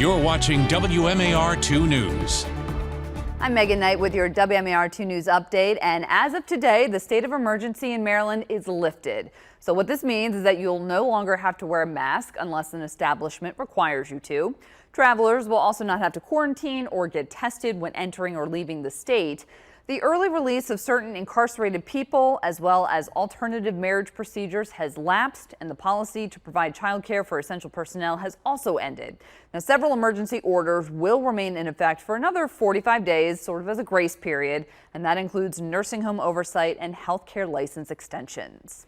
You're watching WMAR 2 News. I'm Megan Knight with your WMAR 2 News update, and as of today, the state of emergency in Maryland is lifted. So what this means is that you'll no longer have to wear a mask unless an establishment requires you to. Travelers will also not have to quarantine or get tested when entering or leaving the state. The early release of certain incarcerated people, as well as alternative marriage procedures, has lapsed, and the policy to provide child care for essential personnel has also ended. Now, several emergency orders will remain in effect for another 45 days, sort of as a grace period, and that includes nursing home oversight and healthcare license extensions.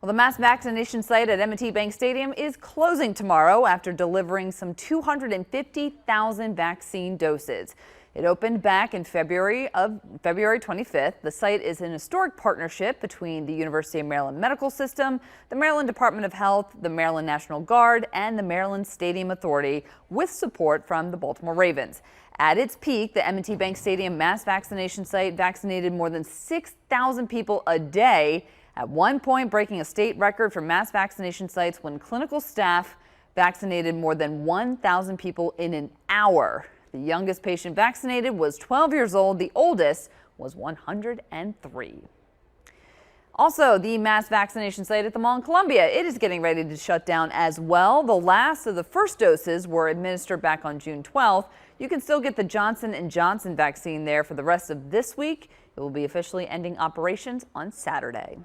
Well, the mass vaccination site at M&T Bank Stadium is closing tomorrow after delivering some 250,000 vaccine doses. It opened back in February 25th. The site is an historic partnership between the University of Maryland Medical System, the Maryland Department of Health, the Maryland National Guard, and the Maryland Stadium Authority, with support from the Baltimore Ravens. At its peak, the M&T Bank Stadium mass vaccination site vaccinated more than 6,000 people a day, at one point breaking a state record for mass vaccination sites when clinical staff vaccinated more than 1,000 people in an hour. The youngest patient vaccinated was 12 years old. The oldest was 103. Also, the mass vaccination site at the Mall in Columbia, it is getting ready to shut down as well. The last of the first doses were administered back on June 12th. You can still get the Johnson & Johnson vaccine there for the rest of this week. It will be officially ending operations on Saturday.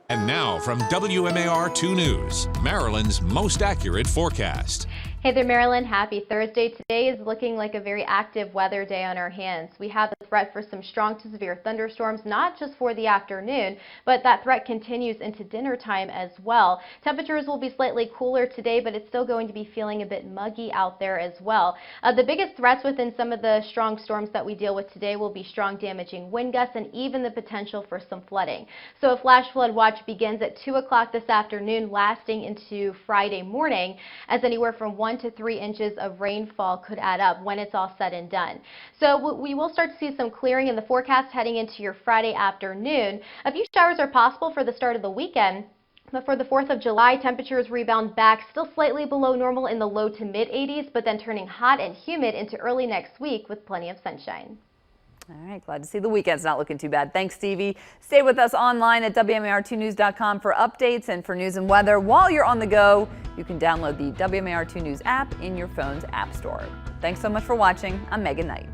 And now from WMAR 2 News, Maryland's most accurate forecast. Hey there, Maryland. Happy Thursday. Today is looking like a very active weather day on our hands. We have a threat for some strong to severe thunderstorms, not just for the afternoon, but that threat continues into dinner time as well. Temperatures will be slightly cooler today, but it's still going to be feeling a bit muggy out there as well. The biggest threats within some of the strong storms that we deal with today will be strong damaging wind gusts and even the potential for some flooding. So a flash flood watch begins at 2 o'clock this afternoon, lasting into Friday morning, as anywhere from 1 to 3 inches of rainfall could add up when it's all said and done. So we will start to see some clearing in the forecast heading into your Friday afternoon. A few showers are possible for the start of the weekend. But for the 4th of July, temperatures rebound back, still slightly below normal in the low to mid 80s, but then turning hot and humid into early next week with plenty of sunshine. All right, glad to see the weekend's not looking too bad. Thanks, Stevie. Stay with us online at WMAR2news.com for updates and for news and weather. While you're on the go, you can download the WMAR2 News app in your phone's app store. Thanks so much for watching. I'm Megan Knight.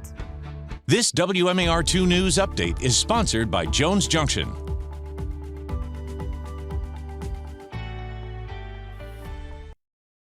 This WMAR 2 News update is sponsored by Jones Junction.